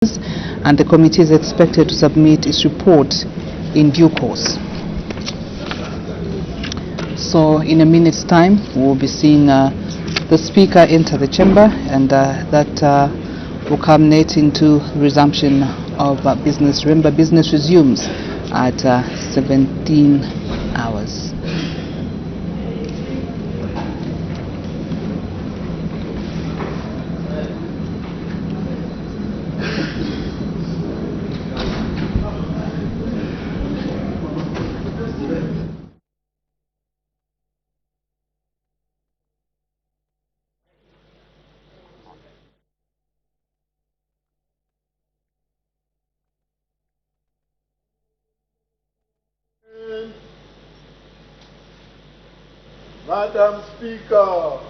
and the committee is expected to submit its report in due course. So in a minute's time, we'll be seeing the speaker enter the chamber, and that will culminate into resumption of business. Remember, business resumes at 17 hours. Madam Speaker.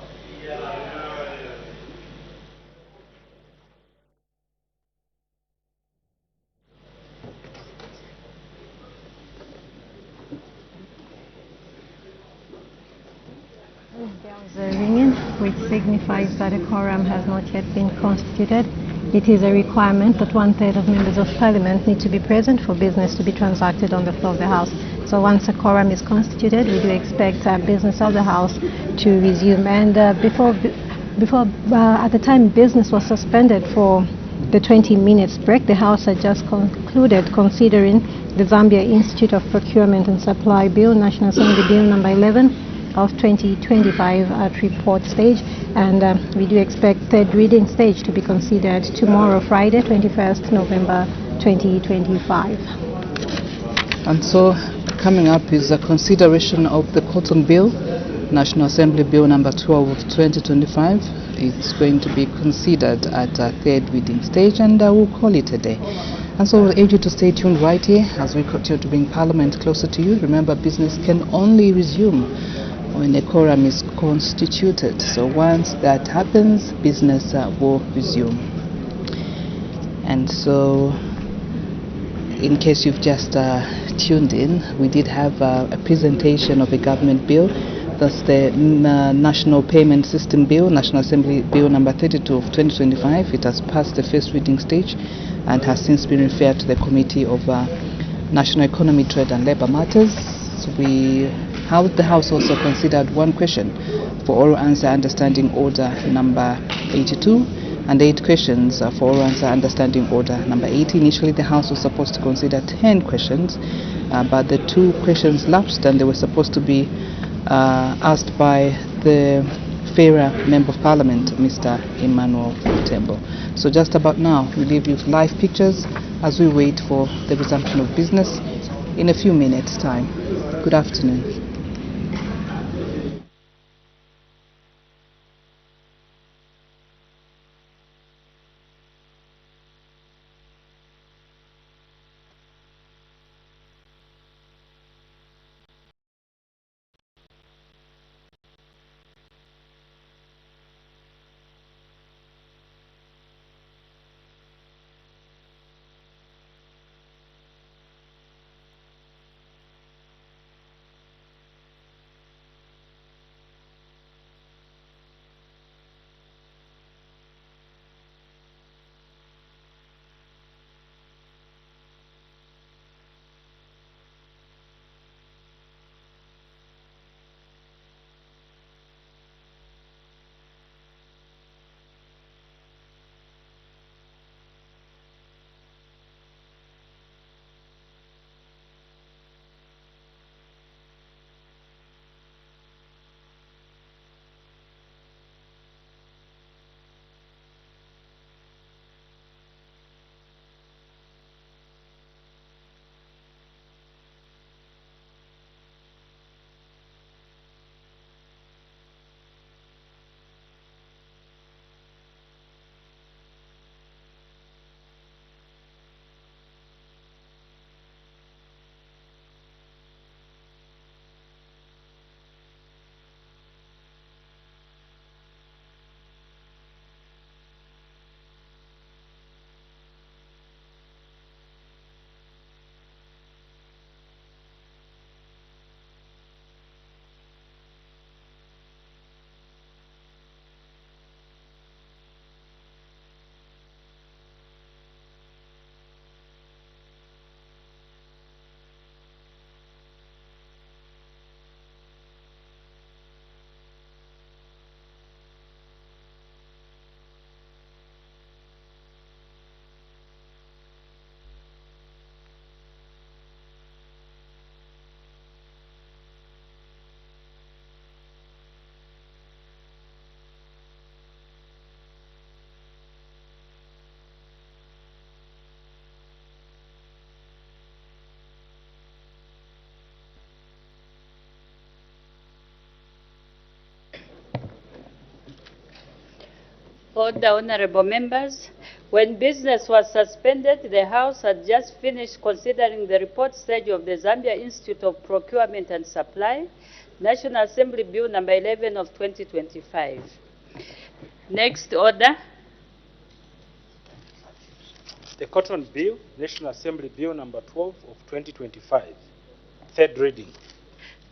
Bells are ringing, which signifies that a quorum has not yet been constituted. It is a requirement that 1/3 of members of parliament need to be present for business to be transacted on the floor of the House. So once a quorum is constituted, we do expect business of the House to resume. And before at the time business was suspended for the 20 minutes break, the House had just concluded considering the Zambia Institute of Procurement and Supply Bill, National Assembly Bill number 11 of 2025 at report stage, and we do expect third reading stage to be considered tomorrow, Friday, 21st November 2025. And so coming up is a consideration of the Cotton Bill, National Assembly Bill number 12 of 2025. It's going to be considered at a third reading stage, and we'll call it a day. And so we'll urge you to stay tuned right here as we continue to bring Parliament closer to you. Remember, business can only resume when a quorum is constituted. So once that happens, business will resume. And so, in case you've just tuned in, we did have a presentation of a government bill. That's the National Payment System Bill, National Assembly Bill number 32 of 2025. It has passed the first reading stage and has since been referred to the Committee of National Economy, Trade and Labour Matters. So the House also considered one question for oral answer understanding order number 82 and 8 questions for oral answer understanding order number 80. Initially, the House was supposed to consider 10 questions, but the 2 questions lapsed, and they were supposed to be asked by the fairer Member of Parliament, Mr. Emmanuel Tembo. So just about now, we leave you with live pictures as we wait for the resumption of business in a few minutes' time. Good afternoon. Order, honorable members. When business was suspended, the House had just finished considering the report stage of the Zambia Institute of Procurement and Supply, National Assembly Bill number 11 of 2025. Next order. The Cotton Bill, National Assembly Bill number 12 of 2025. Third reading.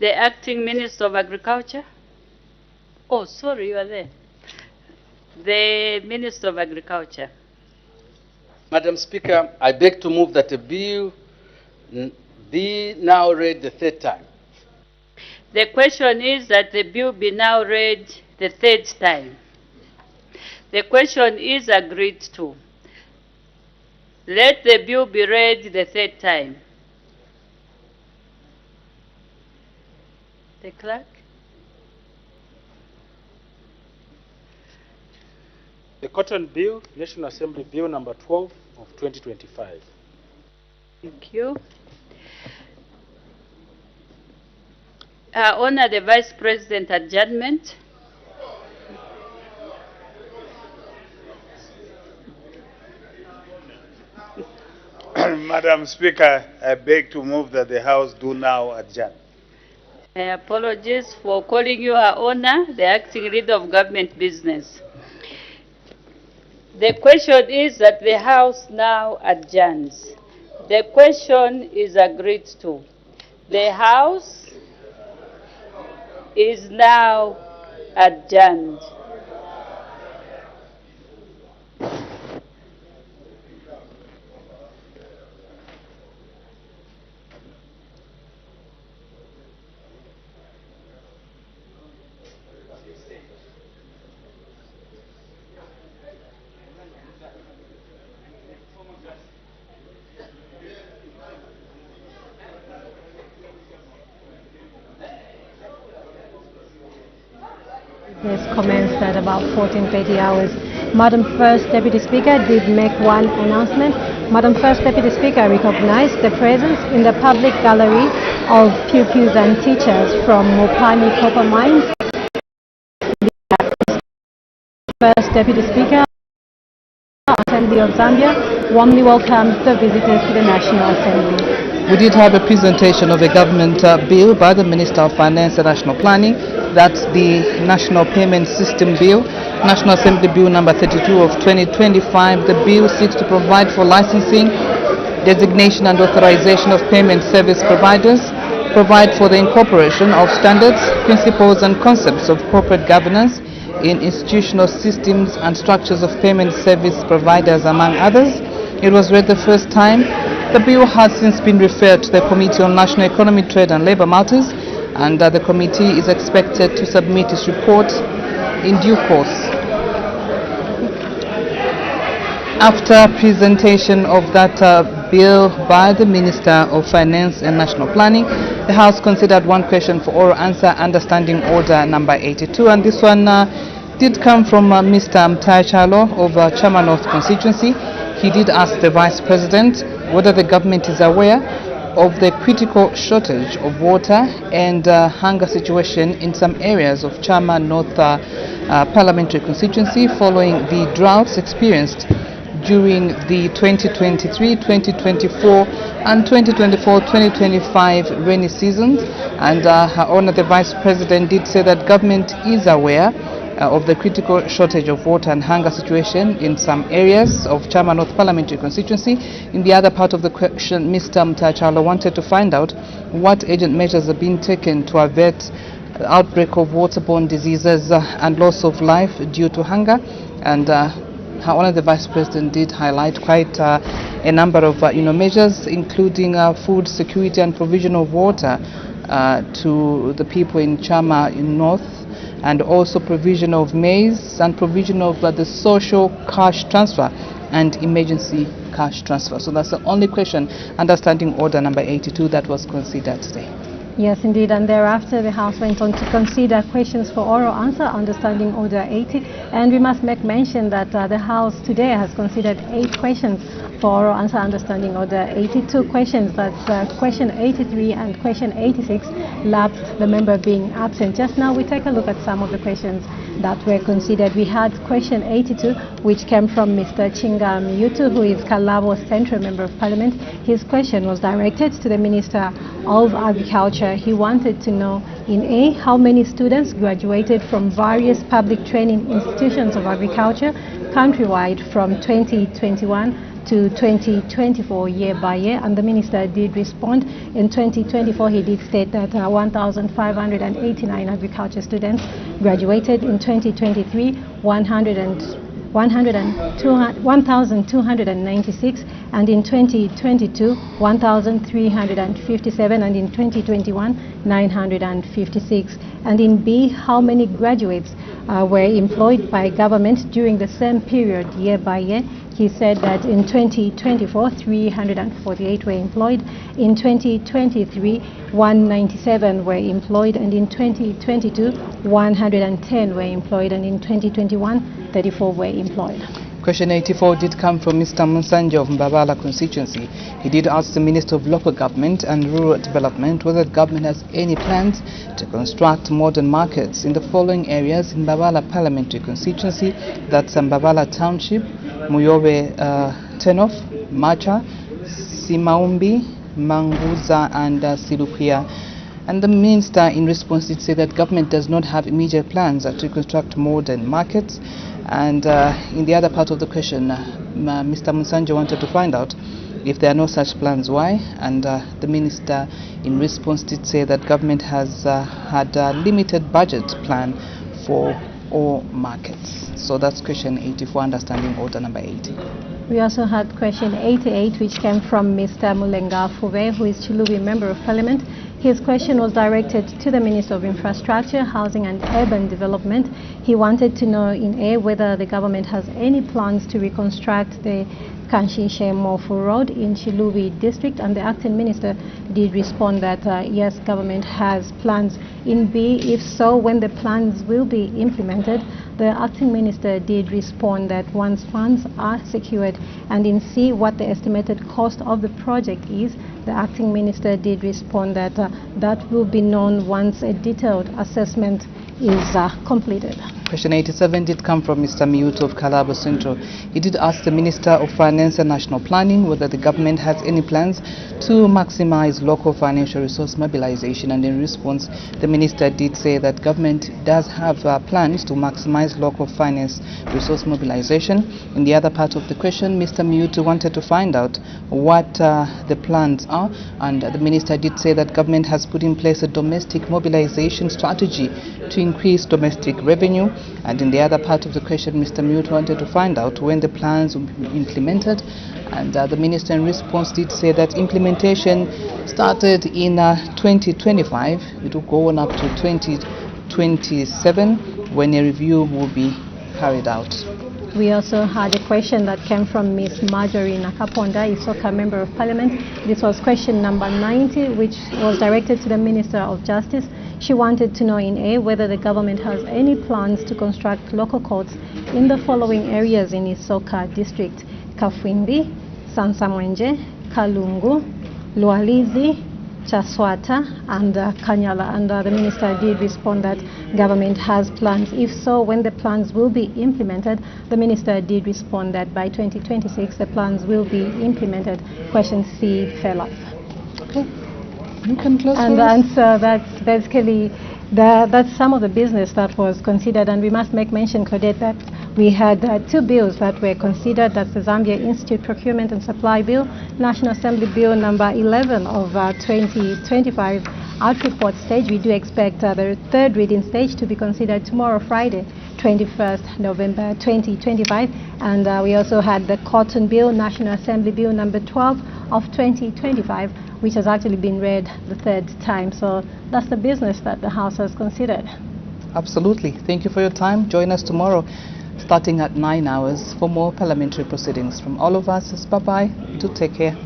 The Acting Minister of Agriculture. Oh, sorry, you are there. The Minister of Agriculture. Madam Speaker, I beg to move that the bill be now read the third time. The question is that the bill be now read the third time. The question is agreed to. Let the bill be read the third time. The clerk. The Cotton Bill, National Assembly Bill number 12 of 2025. Thank you. Honor the Vice President adjournment. Madam Speaker, I beg to move that the House do now adjourn. Apologies for calling you Her Honor, the Acting Leader of Government Business. The question is that the House now adjourns. The question is agreed to. The House is now adjourned. Yes, commenced at about 14:30 hours. Madam First Deputy Speaker did make one announcement. Madam First Deputy Speaker recognized the presence in the public gallery of pupils and teachers from Mopani Copper Mines. First Deputy Speaker, Assembly of Zambia, warmly welcomes the visitors to the National Assembly. We did have a presentation of a government bill by the Minister of Finance and National Planning. That's the National Payment System Bill, National Assembly Bill number 32 of 2025. The bill seeks to provide for licensing, designation and authorization of payment service providers, provide for the incorporation of standards, principles and concepts of corporate governance in institutional systems and structures of payment service providers, among others. It was read the first time. The bill has since been referred to the Committee on National Economy, Trade and Labour Matters, and the committee is expected to submit its report in due course. After presentation of that bill by the Minister of Finance and National Planning, the House considered one question for oral answer under Standing Order number 82, and this one did come from Mr. Mtai Chalo of Chama North constituency. He did ask the Vice President whether the government is aware of the critical shortage of water and hunger situation in some areas of Chama North parliamentary constituency following the droughts experienced during the 2023, 2024 and 2024-2025 rainy seasons. And Her Honor the Vice President did say that government is aware of the critical shortage of water and hunger situation in some areas of Chama North parliamentary constituency. In the other part of the question, Mr. Mtachalo wanted to find out what urgent measures have been taken to avert the outbreak of waterborne diseases and loss of life due to hunger. And Her Honor the Vice President did highlight quite a number of measures, including food security and provision of water to the people in Chama in North, and also provision of maize and provision of the social cash transfer and emergency cash transfer. So that's the only question under Standing Order number 82 that was considered today. Yes, indeed, and thereafter the House went on to consider questions for oral answer under Standing Order 80, and we must make mention that the House today has considered 8 questions for oral answer under Standing Order 82 questions. That's question 83 and question 86 lapsed, the member being absent. Just now we take a look at some of the questions. that were considered. We had question 82, which came from Mr. Chinga Miyutu, who is Kalabo Central Member of Parliament. His question was directed to the Minister of Agriculture. He wanted to know, in A, how many students graduated from various public training institutions of agriculture countrywide from 2021 to 2024 year by year, and the minister did respond. In 2024 he did state that 1,589 agriculture students graduated. In 2023 1,296, and in 2022 1,357, and in 2021 956. And in B, how many graduates were employed by government during the same period year by year? He said that in 2024 348 were employed, in 2023 197 were employed, and in 2022 110 were employed, and in 2021 34 were employed. Question 84 did come from Mr. Munsanja of Mbabala constituency. He did ask the Minister of Local Government and Rural Development whether the government has any plans to construct modern markets in the following areas in Mbabala parliamentary constituency. That's Mbabala Township, Muyobe Tenof, Macha, Simaumbi, Manguza and Silukia. And the minister in response did say that government does not have immediate plans to construct modern markets. And in the other part of the question, Mr. Munsanja wanted to find out if there are no such plans, why? And the minister in response did say that government has had a limited budget plan for all markets. So that's question 84, understanding order number 80. We also had question 88, which came from Mr. Mulenga Fuve, who is Chilubi Member of Parliament. His question was directed to the Minister of Infrastructure, Housing and Urban Development. He wanted to know in A, whether the government has any plans to reconstruct the Kanshinshe Mofu Road in Chilubi district, and the acting minister did respond that yes, government has plans. In B, if so, when the plans will be implemented, the acting minister did respond that once funds are secured, and in C, what the estimated cost of the project is, the acting minister did respond that that will be known once a detailed assessment is completed. Question 87 did come from Mr. Miyuto of Kalabo Central. He did ask the Minister of Finance and National Planning whether the government has any plans to maximize local financial resource mobilization, and in response the minister did say that government does have plans to maximize local finance resource mobilization. In the other part of the question, Mr. Miyuto wanted to find out what the plans are, and the minister did say that government has put in place a domestic mobilization strategy to increase domestic revenue. And in the other part of the question, Mr. Mute wanted to find out when the plans will be implemented, and the minister in response did say that implementation started in 2025. It will go on up to 2027 when a review will be carried out. We also had a question that came from Ms. Marjorie Nakaponda, Isoka Member of Parliament. This was question number 90, which was directed to the Minister of Justice. She wanted to know in A, whether the government has any plans to construct local courts in the following areas in Isoka district: Kafwindi, Sansamwenje, Kalungu, Lualizi, Chaswata and Kanyala. And the minister did respond that government has plans. If so, when the plans will be implemented, the minister did respond that by 2026 the plans will be implemented. Question C fell off. Okay. You can close. And the answer, that's basically that's some of the business that was considered. And we must make mention, Claudette, that we had two bills that were considered. That's the Zambia Institute Procurement and Supply Bill, National Assembly Bill number 11 of 2025 out report stage. We do expect the third reading stage to be considered tomorrow, Friday, 21st November 2025. And we also had the Cotton Bill, National Assembly Bill number 12 of 2025, which has actually been read the third time. So that's the business that the House has considered. Absolutely. Thank you for your time. Join us tomorrow starting at 9 hours for more parliamentary proceedings. From all of us, bye-bye. Do take care.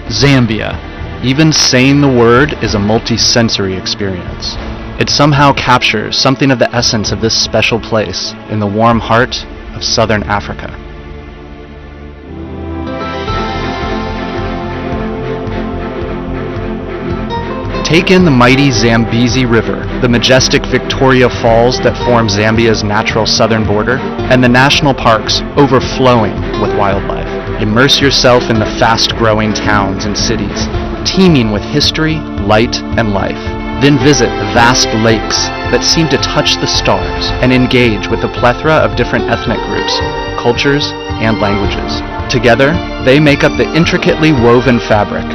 Zambia. Even saying the word is a multi-sensory experience. It somehow captures something of the essence of this special place in the warm heart of southern Africa. Take in the mighty Zambezi River, the majestic Victoria Falls that form Zambia's natural southern border, and the national parks overflowing with wildlife. Immerse yourself in the fast-growing towns and cities, teeming with history, light, and life. Then visit the vast lakes that seem to touch the stars and engage with a plethora of different ethnic groups, cultures, and languages. Together, they make up the intricately woven fabric